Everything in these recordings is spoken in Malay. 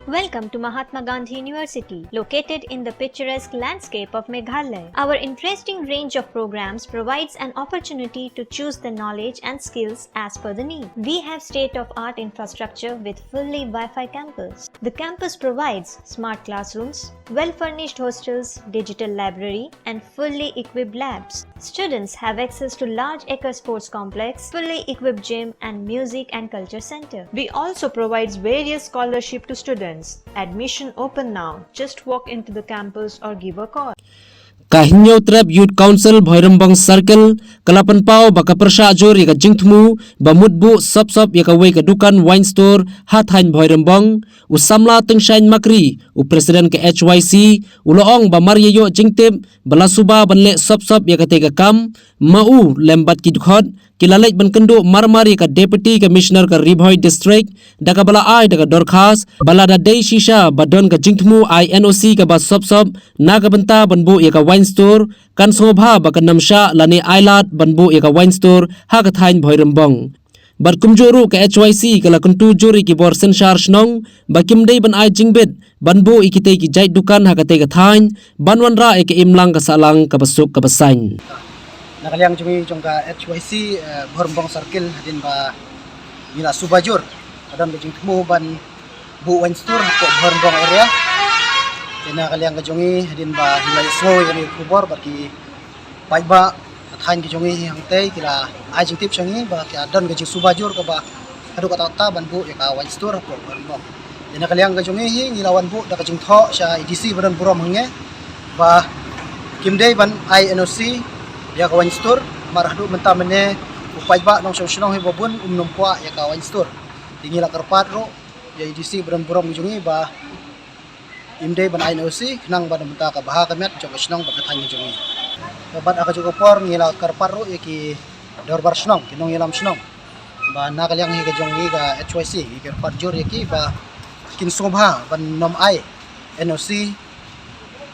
Welcome to Mahatma Gandhi University, located in the picturesque landscape of Meghalaya. Our interesting range of programs provides an opportunity to choose the knowledge and skills as per the need. We have state-of-art infrastructure with fully Wi-Fi campus. The campus provides smart classrooms, well-furnished hostels, digital library, and fully equipped labs. Students have access to large acre sports complex, fully equipped gym, and music and culture center. We also provides various scholarship to students. Admission open now. Just walk into the campus or give a call. Kahinyo Trap Youth Council Bhairambang Circle Kalapan Pau baka persya ajur yaka jingtmu bamutbu sop yaka wei ka dukan wine store hathain Bhairambang usamla tengsain makri u presiden ke HYC uloong ba maryeyo jingtip balasuba banle sop yaka tega kam mau lembat ki dukhot kilalek bankendu marmari ka deputy commissioner ka Ribhoi district daka bala ai daka dorkhas balada dei shisha badon ka jingtmu INOC ka ba sop naga benta banbu yaka wine store kan sobha baka namsha lani ailat banbu yaka wine store ha ka thain Bhairambang Barkumjuru ke HYC kala kuntu juri ki bor sensar snong bakim dei ban ai jingbet banbu ikite ki jait dukan ha ka te ka thain banwanra ek imlang ka salang ka basuk ka basain nakaliang jumi jongka HYC Bhairambang Circle din ba nila subajur kadam bejing temu ban bu wine store ko Bhairambang area kena kaliang kajongi din ba hilai so yani kubor bagi paiba thain ki jongi hang te kila ai jing tip changi ba kya don gajing subajur ka ba kadu kata ta ban bu ya ka wine store ko Bhairambang kena kaliang kajongi hi nilawan bu da kajing tho sha EDC badan burom hange ba kimdei ban INOC ya ka wine store marah du menta mene upai ba nong song hi bobun nompa ya ka wine store tingila karpat ro ya EDC badan burom jongi ba imdei ban INOC nang ban menta ka baha kamet jong snong ba kathang jongi bat aka juga por ngila karpar ro yaki dorbar snong kinong ilam snong ba nakaliang hi ka jongi ka HYC hi karpat jor yaki ba kin sobha ban nom ai NOC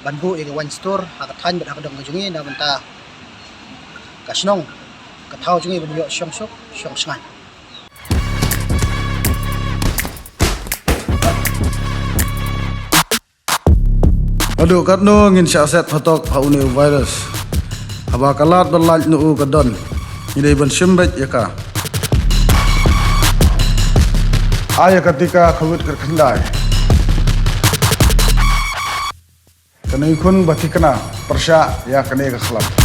ban bu yaki wine store aka than ba aka dong jongi na benta ka snong ka thau jongi ban yo shong sngai Aduh katno ngin syaset patok paune virus haba kalat berlaj nu kadon ini ban simbet yaka aya ketika khawit kerkendai kana ikun batikna persya ya kene ka khlap